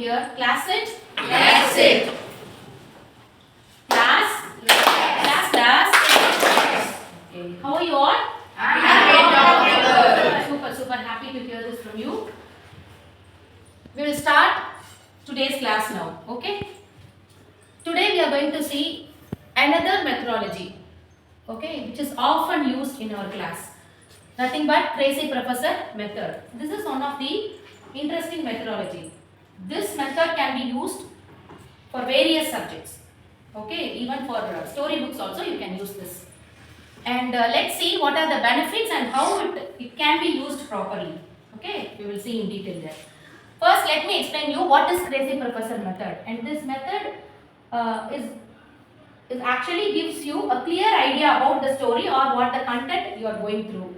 here. Class it. Class it. Class. Okay. How are you all? Super happy to hear this from you. We will start today's class now. Okay. Today we are going to see another methodology. Okay, which is often used in our class. Nothing but crazy professor method. This is one of the interesting methodology. This method can be used for various subjects. Okay, even for storybooks also you can use this. And let's see what are the benefits and how it can be used properly. Okay, we will see in detail there. First, let me explain you what is crazy professor method. And this method is actually gives you a clear idea about the story or what the content you are going through.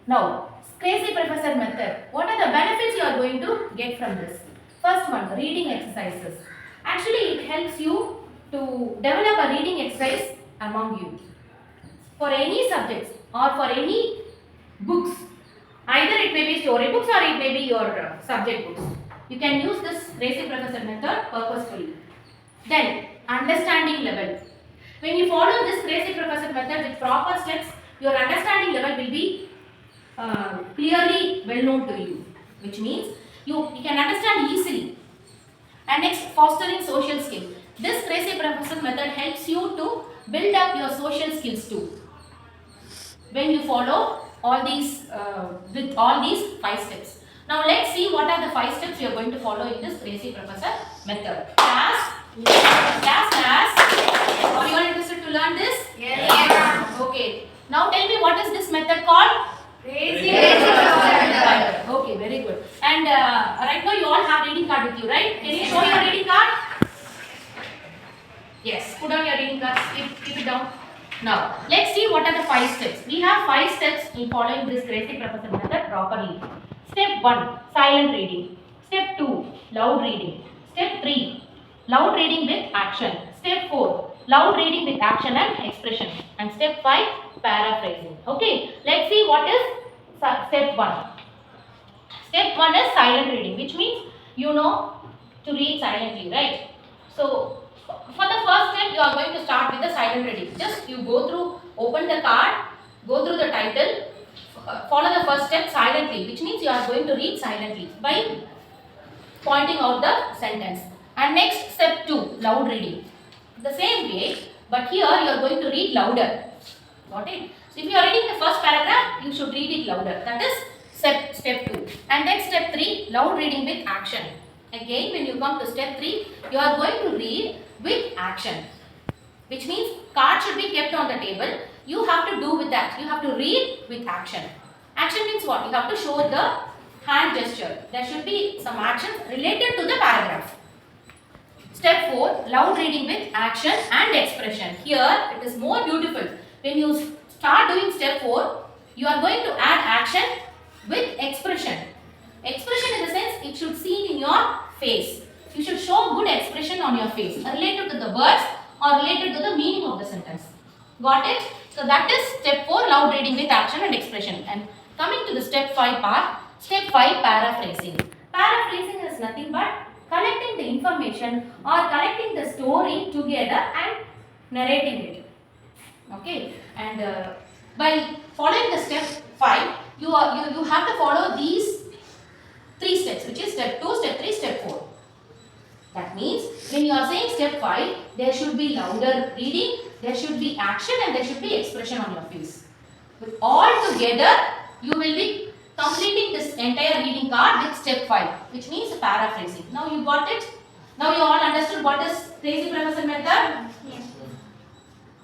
Now, crazy professor method. What are the benefits you are going to get from this? First one, reading exercises. Actually, it helps you to develop a reading exercise among you. For any subjects or for any books, either it may be story books or it may be your subject books. You can use this crazy professor method purposefully. Then, understanding level. When you follow this crazy professor method with proper steps, your understanding level will be clearly well known to you, which means you can understand easily. And next, fostering social skills. This crazy professor method helps you to build up your social skills too. When you follow all these with all these 5 steps. Now let's see what are the 5 steps you are going to follow in this crazy professor method. Class. Are you all interested to learn this? Yes. Okay. Now tell me, what is this method called? Crazy professor method. Okay, very good. And right now you all have reading card with you, right? Can you show your reading card? Yes. Put on your reading card. Keep it down. Now, let's see what are the 5 steps. We have 5 steps in following this crazy professor method properly. Step 1, silent reading. Step 2, loud reading. Step 3, loud reading with action. Step 4, loud reading with action and expression. And step 5, paraphrasing. Okay, let's see what is step 1. Step 1 is silent reading, which means you know to read silently, right? So, for the first step, you are going to start with the silent reading. Just you go through, open the card, go through the title, follow the first step silently, which means you are going to read silently by pointing out the sentence. And next, step 2, loud reading. The same way, but here you are going to read louder. Got it? So if you are reading the first paragraph, you should read it louder. That is step 2. And then step 3, loud reading with action. Again, when you come to step 3, you are going to read with action, which means card should be kept on the table. You have to do with that. You have to read with action. Action means what? You have to show the hand gesture. There should be some action related to the paragraph. Step 4, loud reading with action and expression. Here, it is more beautiful. When you start doing step 4, you are going to add action with expression. Expression in the sense, it should seen in your face. You should show good expression on your face related to the words or related to the meaning of the sentence. Got it? So that is step 4, loud reading with action and expression. And coming to the step 5 part, step 5, paraphrasing. Paraphrasing is nothing but collecting the information or collecting the story together and narrating it. Okay, and by following the step 5, you have to follow these 3 steps, which is step 2, step 3, step 4. That means when you are saying step 5, there should be louder reading, there should be action, and there should be expression on your face. With all together, you will be completing this entire reading card with step 5, which means paraphrasing. Now you got it? Now you all understood what is crazy professor method? Yes.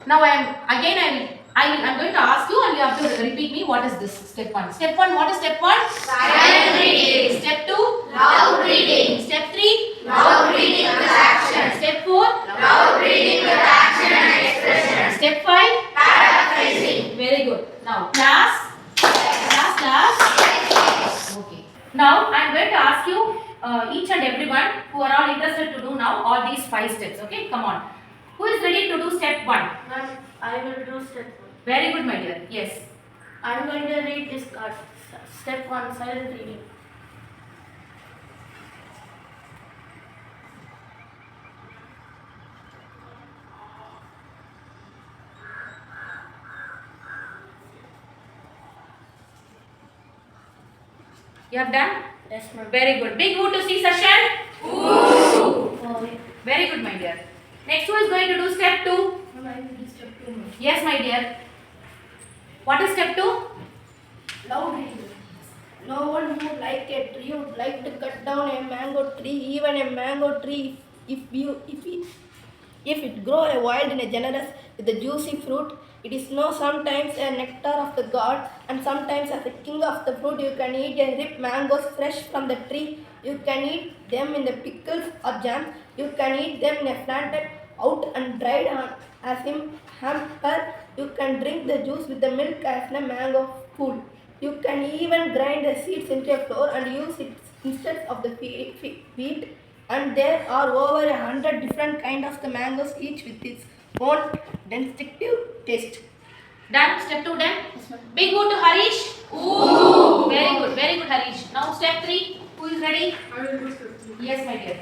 Now I'm going to ask you and you have to repeat me what is this step 1. Step 1, what is step 1? Silent reading. Step 2? Loud reading. Step 3? Loud reading with action. Step 4? Loud reading with action and expression. Step 5? Paraphrasing. Very good. Now class. Okay. Now I am going to ask you each and everyone who are all interested to do now all these 5 steps. Okay, come on. Who is ready to do step 1? I will do step 1. Very good, my dear. Yes. I am going to read this card. Step 1, silent reading. You have done? Yes, ma'am. Very good. Big woo to C session. Oh, Very good, my dear. Next, who is going to do step 2? ma'am, I will do step 2, ma'am. Yes, my dear. What is step 2? Loud reading. No one who like a tree would like to cut down a mango tree, even a mango tree, if it grow a wild and a generous with a juicy fruit. It is no sometimes a nectar of the god, and sometimes as a king of the fruit. You can eat a ripe mangoes fresh from the tree. You can eat them in the pickles or jam. You can eat them in a planted out and dried on as in hamper. You can drink the juice with the milk as in a mango fool. You can even grind the seeds into a flour and use it instead of the wheat. And there are over 100 different kinds of the mangoes, each with its own distinctive taste. Done? Step 2 done? Yes, ma'am. Big woo to Harish. Ooh. Very good, Harish. Now step 3. Who is ready? I will do step 3. Yes, my dear.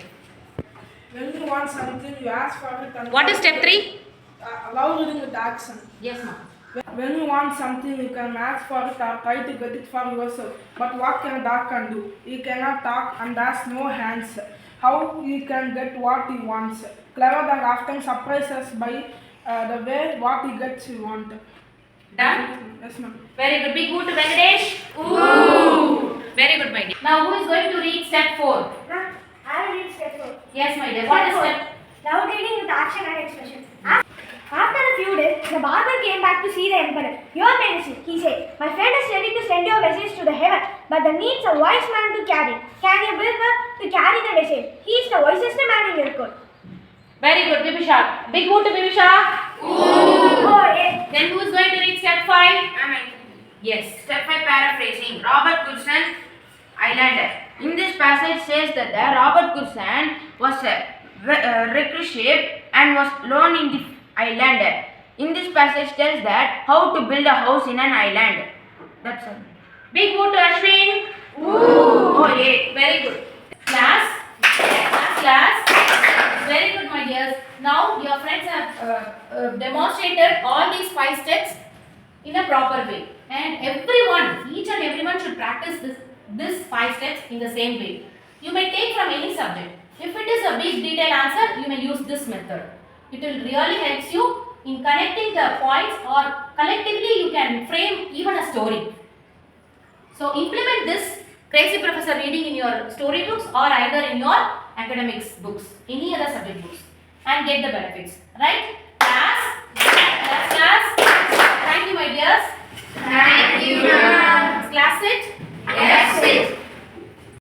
When you want something, you ask for it. And What is step 3? Allow reading with action. Yes, ma'am. When you want something, you can ask for it or try to get it for yourself. But what can a dog can do? He cannot talk and has no hands. How he can get what he wants? Clever dog often surprises by the way what he gets he wants. Done? Yes, ma'am. Very good. Big woo to Venkatesh. Ooh. Very good, my dear. Now who is going to read step 4? Ma'am, I will read step 4. Yes, my dear. What is step? Loud reading with action and expression. After a few days, the barber came back to see the emperor. Your Majesty, he said, my friend is ready to send your message to the heaven, but there needs a wise man to carry. Can you bring her to carry the message? He is the wisest man in your court. Very good, Bibisha. Big woo to Bibisha. Oh, yes. Then who is going to read step 5? Yes. Step 5 paraphrasing. Robert Goodson, Islander. In this passage says that Robert Goodson was a recruit and was alone in the island. In this passage tells that how to build a house in an island. That's all. Big woo to Ashwin. Oh, yeah. Very good. Class. Very good, my dears. Now your friends have demonstrated all these 5 steps in a proper way, and each and everyone should practice this 5 steps in the same way. You may take from any subject. If it is a big detailed answer, you may use this method. It will really help you in connecting the points, or collectively you can frame even a story. So implement this crazy professor reading in your storybooks or either in your academics books, any other subject books, and get the benefits. Right? Class. Thank you, my dears.